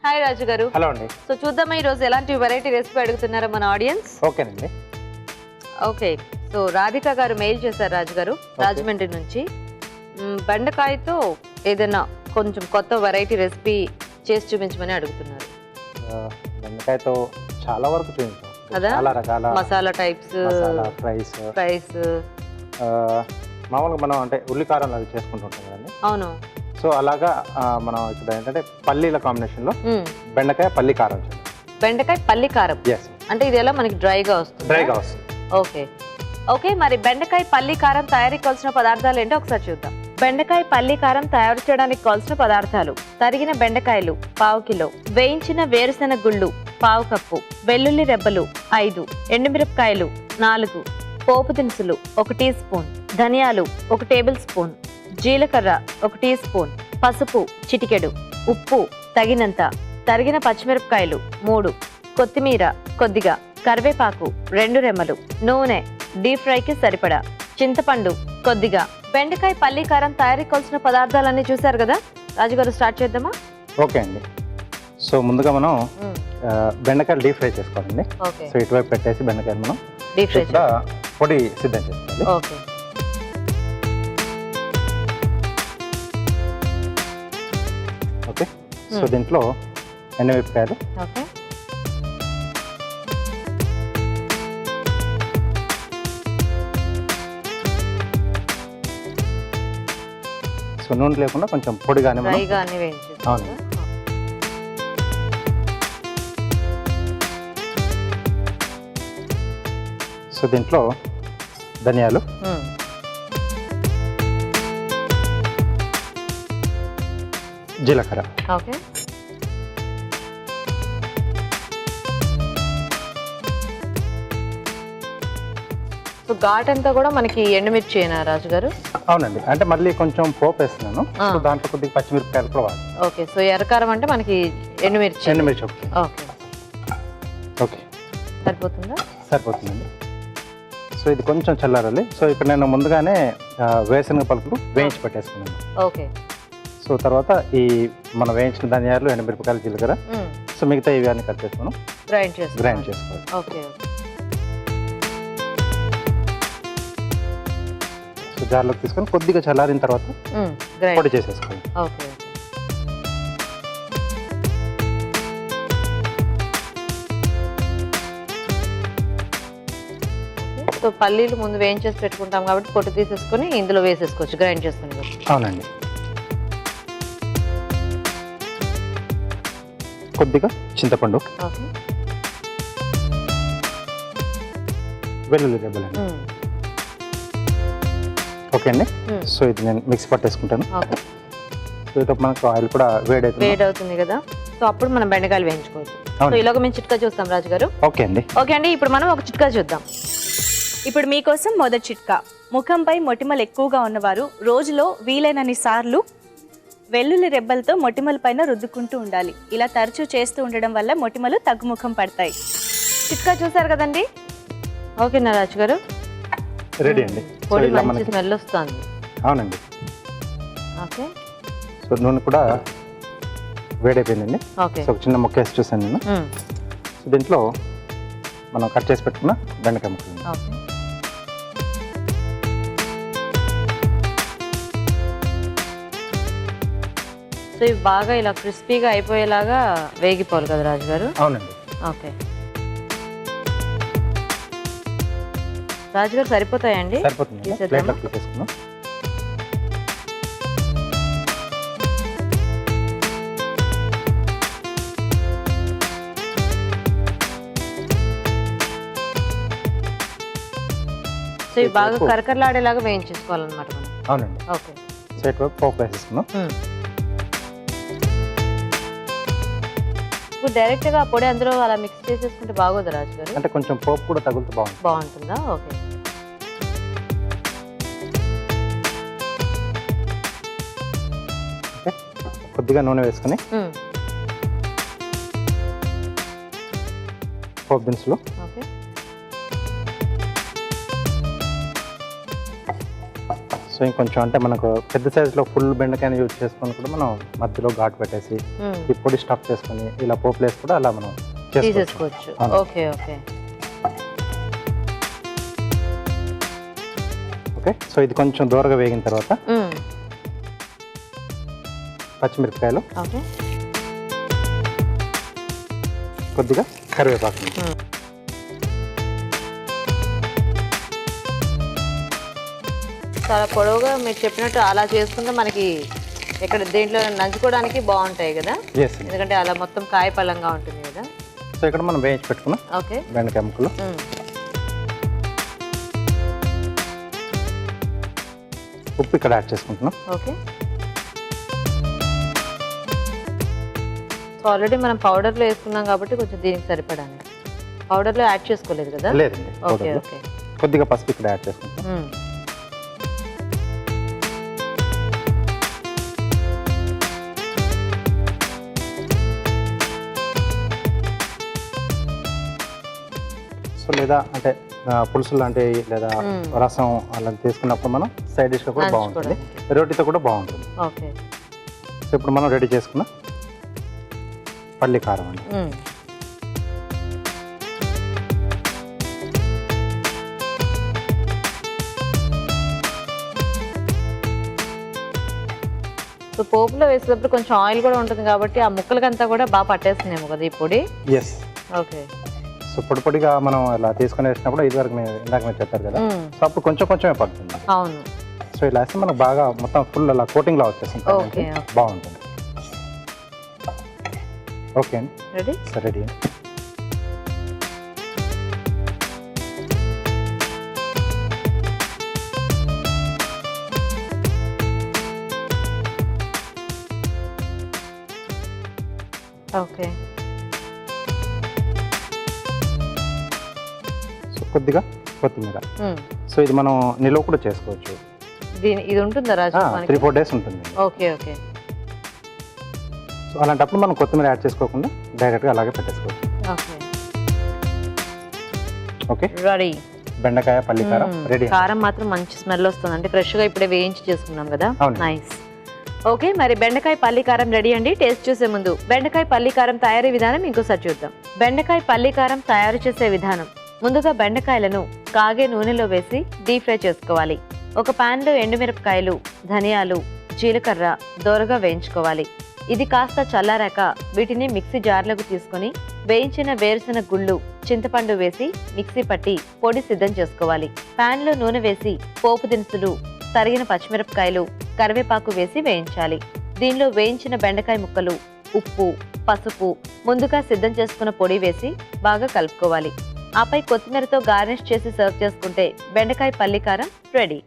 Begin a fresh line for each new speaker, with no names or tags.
Hi రాజు గారు.
Hello అండి.
So చూద్దామా ఈ రోజు ఎలాంటి వెరైటీ రెసిపీ అడుగుతున్నారో మన ఆడియన్స్.
ఓకేనండి.
ఓకే, సో రాధిక గారు మెయిల్ చేశారు రాజు గారు రాజమండ్రి నుంచి. బెండకాయతో ఏదైనా కొంచెం కొత్త వెరైటీ రెసిపీ చేసి చూపించమని అడుగుతున్నారు.
బెండకాయతో చాలా వరకు చూపించాం
కదా,
చాలా రకాల
మసాలా టైప్స్, ఫ్రైస్
మామూలుగా మనం అంటే ఉల్లికారం అవి చేసుకుంటుంటాం కదండి.
అవును.
సో అలాగా మనం ఇక్కడ ఏంటంటే పల్లీల కాంబినేషన్ లో బెండకాయ పల్లి కారం.
బెండకాయ పల్లి కారం అంటే ఇది ఎలా మనకి డ్రైగా వస్తుంది. ఓకే ఓకే, మరి బెండకాయ పల్లి కారం తయారీకి కావాల్సిన పదార్థాలు ఏంటో ఒకసారి చూద్దాం. బెండకాయ పల్లి కారం తయారు చేయడానికి కావాల్సిన పదార్థాలు: తరిగిన బెండకాయలు 1/2 కిలో, వేయించిన వేరుశెనగ గుళ్ళు 1/2 కప్పు, వెల్లుల్లి రెబ్బలు 5, ఎండుమిరపకాయలు 4, పోపు దినుసులు 1 టీ స్పూన్, ధనియాలు 1 టేబుల్ స్పూన్, జీలకర్ర 1 టీ స్పూన్, పసుపు చిటికెడు, ఉప్పు తగినంత, తరిగిన పచ్చిమిరపకాయలు 3, కొత్తిమీర కొద్దిగా, కరివేపాకు 2 రెమ్మలు, నూనె డీప్ ఫ్రైకి సరిపడా, చింతపండు కొద్దిగా. బెండకాయ పల్లి కారం తయారీ కావాల్సిన పదార్థాలన్నీ చూసారు కదా రాజుగారు, స్టార్ట్ చేద్దామా?
ఓకే అండి. సో ముందుగా మనం బెండకాయలు డీప్ ఫ్రై చేసుకోవాలండి. సో ఇటువైపు పెట్టేసి బెండకాయలు మనం
డీప్ ఫ్రై
పొడి సిద్ధం చేసుకోవాలి.
ఓకే.
ఓకే, సో దీంట్లో ఎండుమిరపకాయలు,
ఓకే,
సో నూనె లేకుండా కొంచెం పొడిగానే
అవును.
సో దీంట్లో ధనియాలు, జీలకర్ర,
ఓకే, సో ఘాట్ అంతా కూడా మనకి ఎండుమిర్చి అయినా రాజు గారు?
అవునండి, అంటే మళ్ళీ కొంచెం పోపు వేస్తున్నాను. సో దాంట్లో కొద్దిగా పచ్చిమిరపకాయలు కూడా వాడు.
ఓకే, సో ఎర్రకారం అంటే మనకి ఎండుమిర్చి.
ఓకే ఓకే,
సరిపోతుందా?
సరిపోతుందండి. సో ఇది కొంచెం చల్లారాలి. సో ఇక్కడ నేను ముందుగానే వేరుశనగ పలుకులు వేయించి పెట్టేసుకున్నాను.
ఓకే.
సో తర్వాత ఈ మనం వేయించిన ధనియాలు, ఎండుమిరపకాయలు, జీలకర్ర, సో మిగతా ఇవి అన్ని కట్ చేసుకున్నాం, గ్రైండ్ చేసుకోవాలి.
ఓకే.
సో జార్లోకి తీసుకొని కొద్దిగా చల్లారిన తర్వాత పొడి చేసేసుకోవాలి.
ఓకే. సో పల్లీలు ముందు వేయించేసి పెట్టుకుంటాం కాబట్టి పొట్టు తీసేసుకొని ఇందులో వేసేసుకోవచ్చు, గ్రైండ్ చేసుకుని.
అవునండి. కొద్దిగా చింతపండు, వెల్లుల్లి రెబ్బలండి. ఓకే అండి. సో ఇది నేను మిక్సీ పట్టేసుకుంటాను. సో ఇటు మనకు ఆయిల్ కూడా
వేడవుతుంది కదా, సో అప్పుడు మనం బెండకాయలు వేయించుకోవచ్చు. సో ఇలాగ మేము చిట్కా చూస్తాం రాజు గారు.
ఓకే అండి.
ఓకే అండి, ఇప్పుడు మనం ఒక చిట్కా చూద్దాం.
ఇప్పుడు మీకోసం మొదటి చిట్కా. ముఖంపై మొటిమలు ఎక్కువగా ఉన్నవారు రోజులో వీలైనన్ని సార్లు వెల్లుల్లి రెబ్బలతో మొటిమల పైన రుద్దుకుంటూ ఉండాలి. ఇలా తరచూ చేస్తూ ఉండడం వల్ల మొటిమలు తగ్గుముఖం పడతాయి.
చిట్కా చూసారు కదండి. ఓకేనా రాజు గారు?
రెడీ అండి.
పొడి మంచి స్మెల్ వస్తుంది.
అవునండి.
ఓకే,
సో నూనె కూడా వేడైపోయిందండి.
ఓకే.
సో చిన్న ముక్క వేసి చూసాను నేను. సో దీంట్లో మనం కట్ చేసి పెట్టుకున్న బెండకాయ ముక్కలు.
ఓకే. సో ఇవి బాగా ఇలా క్రిస్పీగా అయిపోయేలాగా వేగిపోవాలి కదా రాజు గారు?
అవునండి.
ఓకే. రాజు గారు సరిపోతాయండి?
సరిపోతుంది. ప్లేట్లోకి తీసేసుకున్నాం.
సో ఇవి బాగా కరకరలాడేలాగా వేయించేసుకోవాలన్నమాట మనం.
అవునండి.
ఓకే.
సో ఇటువైపు పోపు వేసేసుకున్నాం.
ఇప్పుడు డైరెక్ట్ గా పొడి అందులో అలా మిక్స్ చేసేసుకుంటే బాగోదు రాజు గారు?
అంటే కొంచెం పోపు కూడా తగులుతూ
బాగుంటుందా? ఓకే.
కొద్దిగా నూనె వేసుకుని పోపు దినుసులు, సో సో ఇంకొంచెం అంటే మనకు పెద్ద సైజులో ఫుల్ బెండకాయని యూజ్ చేసుకొని కూడా మనం మధ్యలో ఘాటు పెట్టేసి ఈ పొడి స్టఫ్ చేసుకొని ఇలా పోపులు వేసి కూడా అలా మనం
తీసేసుకోవచ్చు. Okay okay
okay. సో ఇది కొంచెం దూరగా వేగిన తర్వాత పచ్చిమిరపకాయలు,
ఓకే,
కొద్దిగా కరివేపాకు.
చాలా పొడవుగా మీరు చెప్పినట్టు అలా చేసుకుంటే మనకి ఇక్కడ దేంట్లో నంచుకోవడానికి బాగుంటాయి కదా,
ఎస్
ఎందుకంటే అలా మొత్తం కాయపళ్ళంగా ఉంటుంది కదా.
సో ఇక్కడ మనం వేయించి పెట్టుకున్నాం
ఓకే
బెండకాయ ముక్కలు. ఉప్పు ఇక్కడ యాడ్ చేసుకుంటున్నాం.
ఓకే. సో ఆల్రెడీ మనం పౌడర్లో వేసుకున్నాం కాబట్టి కొంచెం దీనికి సరిపడాలి. పౌడర్లో యాడ్ చేసుకోలేదు కదా?
లేదండి.
Okay okay.
కొద్దిగా పసుపు ఇక్కడ యాడ్ చేసుకుంటాం. సో లేదా అంటే పులుసు లాంటివి లేదా రసం అలా తీసుకున్నప్పుడు మనం సైడ్ డిష్గా కూడా బాగుంటుంది, రోటీతో కూడా బాగుంటుంది.
ఓకే.
సో ఇప్పుడు మనం రెడీ చేసుకున్న పల్లి కారం అండి.
సో పోపులో వేసేటప్పుడు కొంచెం ఆయిల్ కూడా ఉంటుంది కాబట్టి ఆ ముక్కలకంతా కూడా బాగా పట్టేస్తుందేమో కదా ఈ పొడి.
ఎస్.
ఓకే.
సో పొడి పొడిగా మనం ఇలా తీసుకుని వేసినప్పుడు ఇదివరకు ఇందాక మీరు చెప్పారు కదా, సో అప్పుడు కొంచెం కొంచెమే పడుతుంది.
అవును.
సో ఇలా వేస్తే మనకు బాగా మొత్తం ఫుల్ అలా కోటింగ్ లా వచ్చేస్తుంది.
ఓకే.
బాగుంటుంది. ఓకే అండి,
రెడీ.
సరే రెడీ అండి.
ఓకే.
సో కొద్దిగా కొత్తిమీర. సో ఇది మనం నిల్వ కూడా చేసుకోవచ్చు.
ఇది ఉంటుందా రాజు?
3-4 days ఉంటుంది.
Okay okay.
సో అలాంటప్పుడు మనం కొత్తిమీర యాడ్ చేసుకోకుండా డైరెక్ట్గా అలాగే పెట్టేసుకోవచ్చు.
Okay
okay,
ready.
బెండకాయ పల్లి కారం రెడీ.
కారం మాత్రం మంచి స్మెల్ వస్తుంది, అంటే ఫ్రెష్గా ఇప్పుడే వేయించి చేసుకున్నాం కదా. నైస్. ఓకే, మరి బెండకాయ పల్లి కారం రెడీ అండి. టేస్ట్ చూసే ముందు బెండకాయ పల్లి కారం తయారీ విధానం ఇంకోసారి చూద్దాం. బెండకాయ పల్లి కారం తయారు చేసే విధానం: ముందుగా బెండకాయలను కాగే నూనెలో వేసి డీప్ ఫ్రై చేసుకోవాలి. ఒక పాన్లో ఎండుమిరపకాయలు, ధనియాలు, జీలకర్ర దోరగా వేయించుకోవాలి. ఇది కాస్త చల్లారాక వీటిని మిక్సీ జార్లకు తీసుకొని వేయించిన వేరుశెనగ గుళ్ళు, చింతపండు వేసి మిక్సీ పట్టి పొడి సిద్ధం చేసుకోవాలి. పాన్లో నూనె వేసి పోపు దినుసులు, తరిగిన పచ్చిమిరపకాయలు, కరివేపాకు వేసి వేయించాలి. దీనిలో వేయించిన బెండకాయ ముక్కలు, ఉప్పు, పసుపు, ముందుగా సిద్ధం చేసుకున్న పొడి వేసి బాగా కలుపుకోవాలి. ఆపై కొత్తిమీరతో గార్నిష్ చేసి సర్వ్ చేసుకుంటే బెండకాయ పల్లి కారం రెడీ.